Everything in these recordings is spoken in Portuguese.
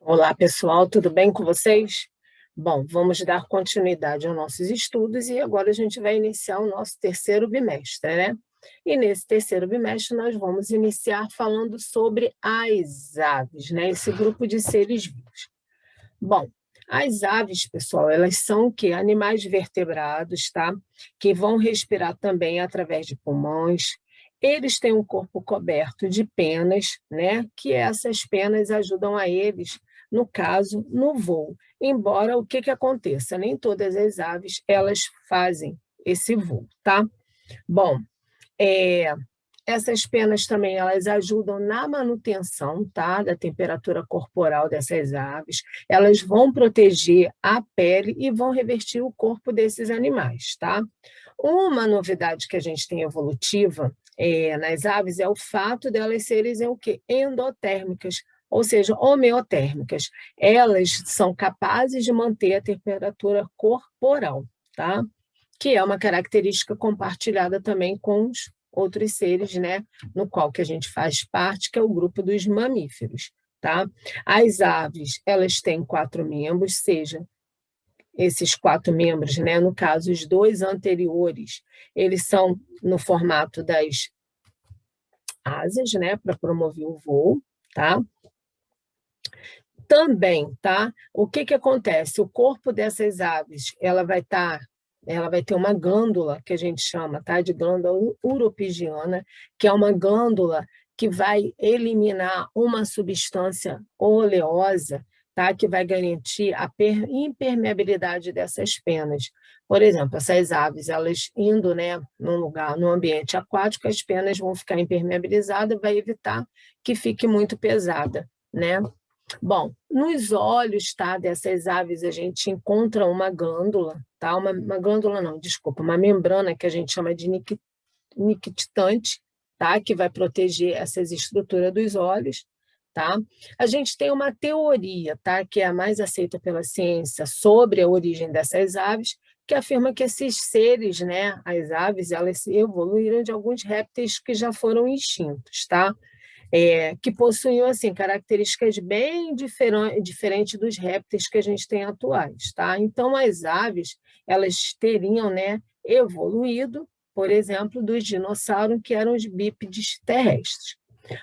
Olá, pessoal, tudo bem com vocês? Bom, vamos dar continuidade aos nossos estudos e agora a gente vai iniciar o nosso terceiro bimestre, né? E nesse terceiro bimestre nós vamos iniciar falando sobre as aves, né? Esse grupo de seres vivos. Bom, as aves, pessoal, elas são o quê? Animais vertebrados, tá? Que vão respirar também através de pulmões. Eles têm um corpo coberto de penas, né? Que essas penas ajudam a eles, no caso, no voo. Embora o que que aconteça? Nem todas as aves, elas fazem esse voo, tá? Bom, é, essas penas também elas ajudam na manutenção, tá, da temperatura corporal dessas aves. Elas vão proteger a pele e vão revestir o corpo desses animais, tá? Uma novidade que a gente tem evolutiva nas aves é o fato delas serem o quê? Endotérmicas, ou seja, homeotérmicas. Elas são capazes de manter a temperatura corporal, tá? Que é uma característica compartilhada também com os outros seres, né, no qual que a gente faz parte, que é o grupo dos mamíferos, tá? As aves, elas têm 4 membros, seja esses 4 membros, né, no caso, os 2 anteriores, eles são no formato das asas, né, para promover o voo, tá? Também, tá? O que que acontece? O corpo dessas aves, ela vai ter uma glândula que a gente chama, tá? De glândula uropigiana, que é uma glândula que vai eliminar uma substância oleosa, tá? Que vai garantir a impermeabilidade dessas penas. Por exemplo, essas aves, elas indo, né, num lugar, num ambiente aquático, as penas vão ficar impermeabilizadas, vai evitar que fique muito pesada, né? Bom, nos olhos, tá, dessas aves a gente encontra uma glândula, tá? Uma glândula não, desculpa, uma membrana que a gente chama de nictitante, tá? Que vai proteger essas estruturas dos olhos, tá? A gente tem uma teoria, tá? Que é a mais aceita pela ciência sobre a origem dessas aves, que afirma que esses seres, né, as aves, elas evoluíram de alguns répteis que já foram extintos, tá? Que possuíam assim, características bem diferentes dos répteis que a gente tem atuais. Tá? Então, as aves elas teriam, né, evoluído, por exemplo, dos dinossauros, que eram os bípedes terrestres.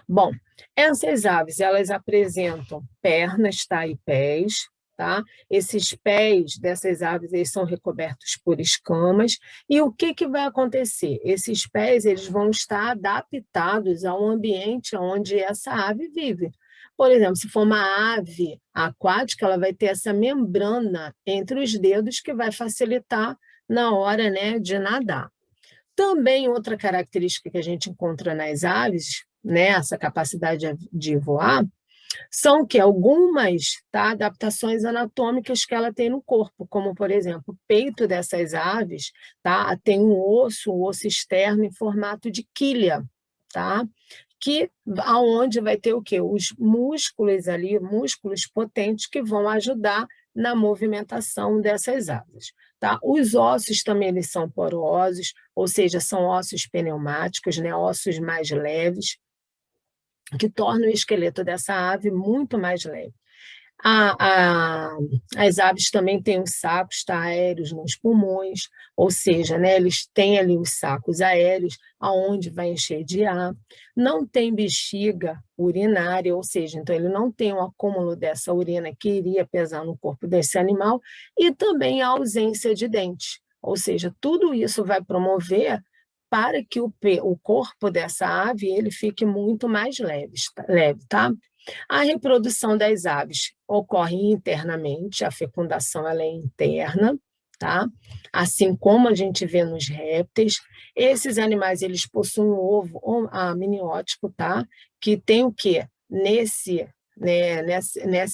Bom, essas aves elas apresentam pernas, tá, e pés, tá? Esses pés dessas aves eles são recobertos por escamas. E o que que vai acontecer? Esses pés eles vão estar adaptados ao ambiente onde essa ave vive. Por exemplo, se for uma ave aquática, ela vai ter essa membrana entre os dedos que vai facilitar na hora, né, de nadar. Também outra característica que a gente encontra nas aves, né, essa capacidade de voar, são que algumas, tá, adaptações anatômicas que ela tem no corpo, como por exemplo, o peito dessas aves, tá, tem um osso externo em formato de quilha, tá? Que aonde vai ter o quê? Os músculos ali, músculos potentes que vão ajudar na movimentação dessas aves. Tá? Os ossos também eles são porosos, ou seja, são ossos pneumáticos, né? Ossos mais leves, que tornam o esqueleto dessa ave muito mais leve. A, a, as aves também têm os sacos, tá, aéreos nos pulmões, ou seja, né, eles têm ali os sacos aéreos, aonde vai encher de ar. Não tem bexiga urinária, ou seja, então ele não tem um acúmulo dessa urina que iria pesar no corpo desse animal, e também a ausência de dentes. Ou seja, tudo isso vai promover para que o corpo dessa ave ele fique muito mais leve, tá? A reprodução das aves ocorre internamente, a fecundação ela é interna, tá? Assim como a gente vê nos répteis. Esses animais eles possuem um ovo amniótico, tá? Que tem o quê? Nessa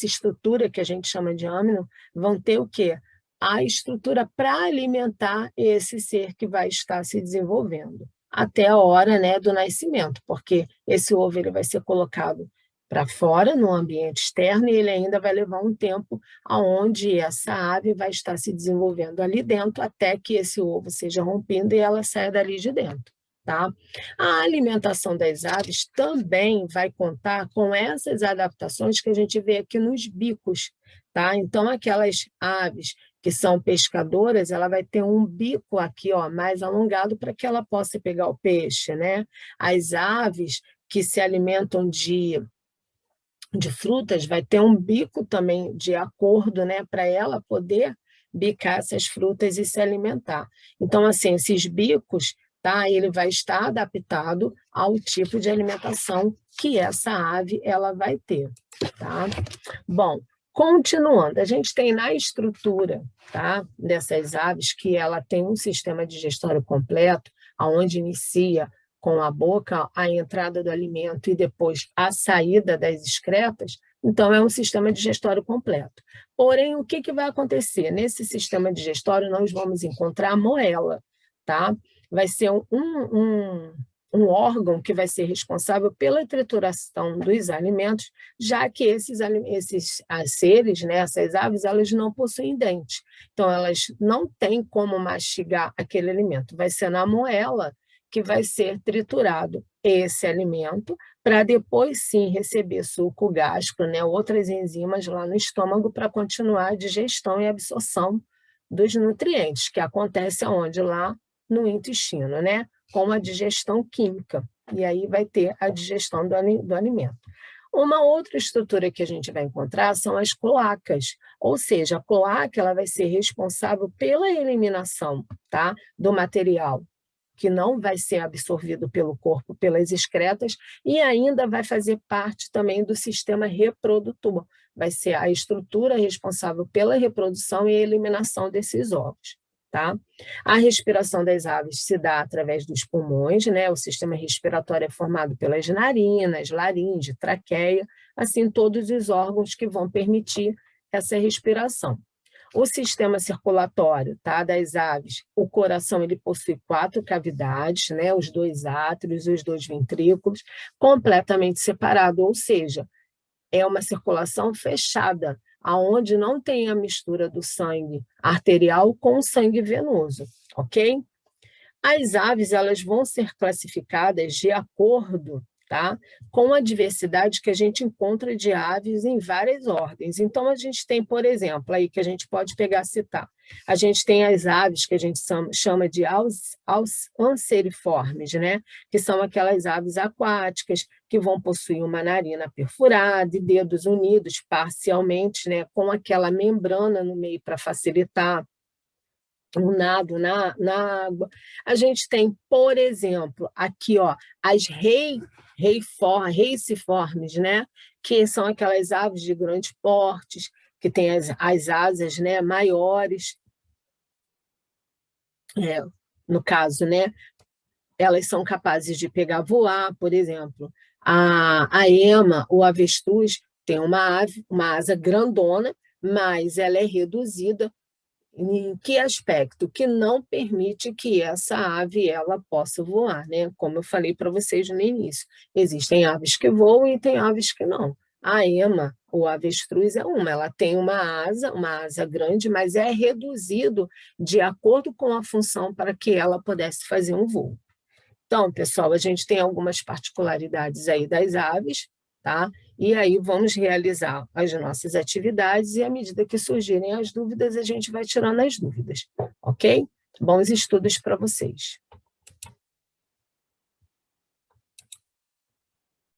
estrutura que a gente chama de amino, vão ter o quê? A estrutura para alimentar esse ser que vai estar se desenvolvendo até a hora, né, do nascimento, porque esse ovo ele vai ser colocado para fora, no ambiente externo, e ele ainda vai levar um tempo aonde essa ave vai estar se desenvolvendo ali dentro, até que esse ovo seja rompido e ela saia dali de dentro, tá? A alimentação das aves também vai contar com essas adaptações que a gente vê aqui nos bicos, tá? Então, aquelas aves que são pescadoras, ela vai ter um bico aqui, ó, mais alongado para que ela possa pegar o peixe, né? As aves que se alimentam de frutas vai ter um bico também de acordo, né, para ela poder bicar essas frutas e se alimentar. Então, assim, esses bicos, tá, ele vai estar adaptado ao tipo de alimentação que essa ave ela vai ter, tá? Bom, continuando, a gente tem na estrutura, tá, dessas aves que ela tem um sistema digestório completo, aonde inicia com a boca a entrada do alimento e depois a saída das excretas, então é um sistema digestório completo. Porém, o que vai acontecer? Nesse sistema digestório, nós vamos encontrar a moela, tá? Vai ser um órgão que vai ser responsável pela trituração dos alimentos, já que esses seres, né, essas aves, elas não possuem dente. Então, elas não têm como mastigar aquele alimento. Vai ser na moela que vai ser triturado esse alimento, para depois sim receber suco gástrico, né, outras enzimas lá no estômago para continuar a digestão e absorção dos nutrientes, que acontece aonde? Lá no intestino, né, com a digestão química, e aí vai ter a digestão do alimento. Uma outra estrutura que a gente vai encontrar são as cloacas, ou seja, a cloaca ela vai ser responsável pela eliminação, tá, do material que não vai ser absorvido pelo corpo pelas excretas e ainda vai fazer parte também do sistema reprodutor. Vai ser a estrutura responsável pela reprodução e eliminação desses ovos. Tá? A respiração das aves se dá através dos pulmões, né? O sistema respiratório é formado pelas narinas, laringe, traqueia, assim todos os órgãos que vão permitir essa respiração. O sistema circulatório, tá, das aves, o coração ele possui 4 cavidades, né, os 2 átrios e os 2 ventrículos, completamente separado, ou seja, é uma circulação fechada, aonde não tem a mistura do sangue arterial com o sangue venoso, ok? As aves elas vão ser classificadas de acordo, tá, com a diversidade que a gente encontra de aves em várias ordens. Então, a gente tem, por exemplo, aí que a gente pode pegar e citar, a gente tem as aves que a gente chama de anseriformes, né, que são aquelas aves aquáticas que vão possuir uma narina perfurada e dedos unidos parcialmente, né, com aquela membrana no meio para facilitar o nado na água. A gente tem, por exemplo, aqui, ó, as reiciformes, né? Que são aquelas aves de grandes portes, que têm as asas, né, maiores. No caso, né, elas são capazes de pegar voar, por exemplo. A ema, o avestruz, tem uma asa grandona, mas ela é reduzida. Em que aspecto? Que não permite que essa ave ela possa voar, né? Como eu falei para vocês no início, existem aves que voam e tem aves que não. A ema, o avestruz é ela tem uma asa grande, mas é reduzido de acordo com a função para que ela pudesse fazer um voo. Então, pessoal, a gente tem algumas particularidades aí das aves, tá? E aí vamos realizar as nossas atividades e à medida que surgirem as dúvidas, a gente vai tirando as dúvidas, ok? Bons estudos para vocês.